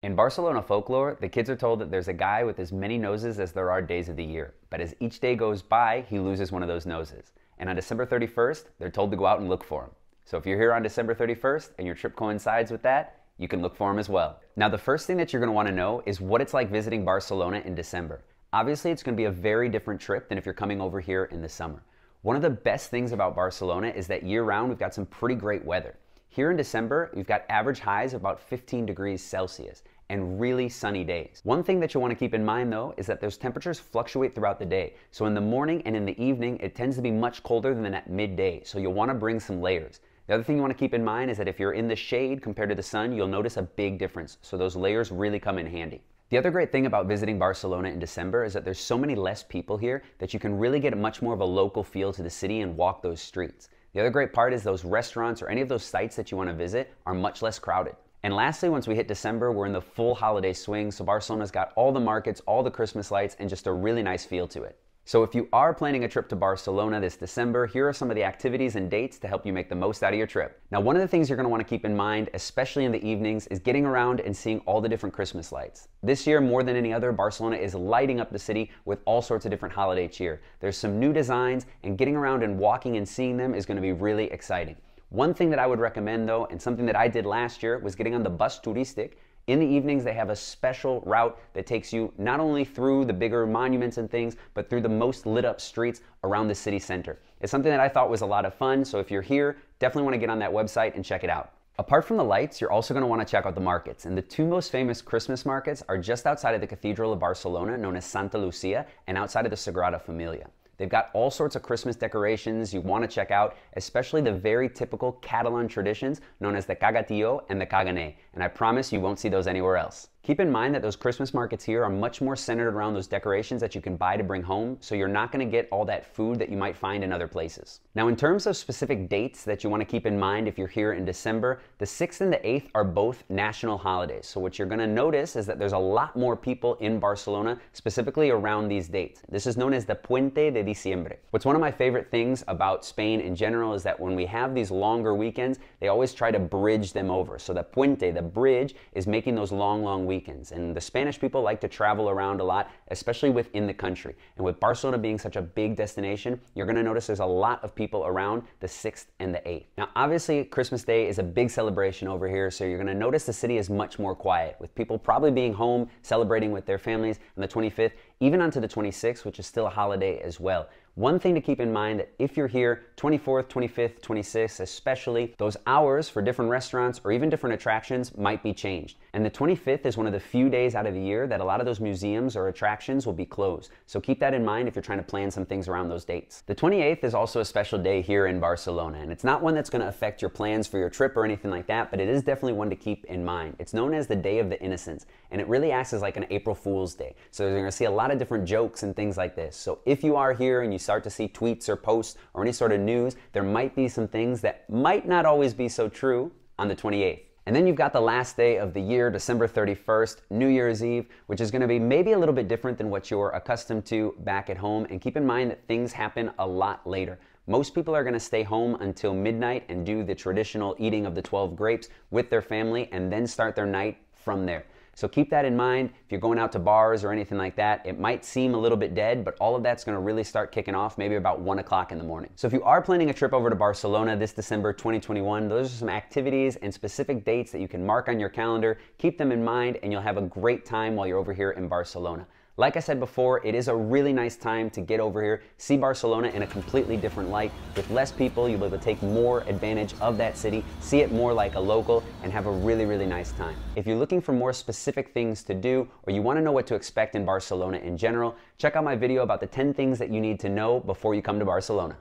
In Barcelona folklore, the kids are told that there's a guy with as many noses as there are days of the year, but as each day goes by, he loses one of those noses. And on December 31st, they're told to go out and look for him. So if you're here on December 31st and your trip coincides with that, you can look for him as well. Now, the first thing that you're going to want to know is what it's like visiting Barcelona in December. Obviously, it's going to be a very different trip than if you're coming over here in the summer. One of the best things about Barcelona is that year-round we've got some pretty great weather. Here in December, we've got average highs of about 15 degrees Celsius and really sunny days. One thing that you want to keep in mind though is that those temperatures fluctuate throughout the day. So in the morning and in the evening, it tends to be much colder than at midday. So you'll want to bring some layers. The other thing you want to keep in mind is that if you're in the shade compared to the sun, you'll notice a big difference. So those layers really come in handy. The other great thing about visiting Barcelona in December is that there's so many less people here that you can really get much more of a local feel to the city and walk those streets. The other great part is those restaurants or any of those sites that you want to visit are much less crowded. And lastly, once we hit December, we're in the full holiday swing, so Barcelona's got all the markets, all the Christmas lights, and just a really nice feel to it. So if you are planning a trip to Barcelona this December, here are some of the activities and dates to help you make the most out of your trip. Now, one of the things you're going to want to keep in mind, especially in the evenings, is getting around and seeing all the different Christmas lights. This year, more than any other, Barcelona is lighting up the city with all sorts of different holiday cheer. There's some new designs, and getting around and walking and seeing them is going to be really exciting. One thing that I would recommend though, and something that I did last year, was getting on the bus turistic. In the evenings, they have a special route that takes you not only through the bigger monuments and things, but through the most lit up streets around the city center. It's something that I thought was a lot of fun, so if you're here, definitely want to get on that website and check it out. Apart from the lights, you're also going to want to check out the markets, and the two most famous Christmas markets are just outside of the Cathedral of Barcelona, known as Santa Lucia, and outside of the Sagrada Familia. They've got all sorts of Christmas decorations you want to check out, especially the very typical Catalan traditions known as the cagatillo and the caganer, and I promise you won't see those anywhere else. Keep in mind that those Christmas markets here are much more centered around those decorations that you can buy to bring home, so you're not going to get all that food that you might find in other places. Now, in terms of specific dates that you want to keep in mind if you're here in December, the 6th and the 8th are both national holidays. So what you're going to notice is that there's a lot more people in Barcelona, specifically around these dates. This is known as the Puente de Diciembre. What's one of my favorite things about Spain in general is that when we have these longer weekends, they always try to bridge them over. So the puente, the bridge, is making those long weekends. And the Spanish people like to travel around a lot, especially within the country. And with Barcelona being such a big destination, you're going to notice there's a lot of people around the 6th and the 8th. Now, obviously, Christmas Day is a big celebration over here, so you're going to notice the city is much more quiet, with people probably being home, celebrating with their families on the 25th, even onto the 26th, which is still a holiday as well. One thing to keep in mind that if you're here 24th, 25th, 26th, especially, those hours for different restaurants or even different attractions might be changed. And the 25th is one of the few days out of the year that a lot of those museums or attractions will be closed. So keep that in mind if you're trying to plan some things around those dates. The 28th is also a special day here in Barcelona, and it's not one that's going to affect your plans for your trip or anything like that, but it is definitely one to keep in mind. It's known as the Day of the Innocents, and it really acts as like an April Fool's Day. So you're going to see a lot of different jokes and things like this. So if you are here and you start to see tweets or posts or any sort of news, there might be some things that might not always be so true on the 28th. And then you've got the last day of the year, December 31st, New Year's Eve, which is going to be maybe a little bit different than what you're accustomed to back at home. And keep in mind that things happen a lot later. Most people are going to stay home until midnight and do the traditional eating of the 12 grapes with their family and then start their night from there. So keep that in mind. If you're going out to bars or anything like that, it might seem a little bit dead, but all of that's going to really start kicking off maybe about 1 o'clock in the morning. So if you are planning a trip over to Barcelona this December 2021, those are some activities and specific dates that you can mark on your calendar. Keep them in mind and you'll have a great time while you're over here in Barcelona. Like I said before, it is a really nice time to get over here, see Barcelona in a completely different light. With less people, you'll be able to take more advantage of that city, see it more like a local, and have a really nice time. If you're looking for more specific things to do, or you want to know what to expect in Barcelona in general, check out my video about the 10 things that you need to know before you come to Barcelona.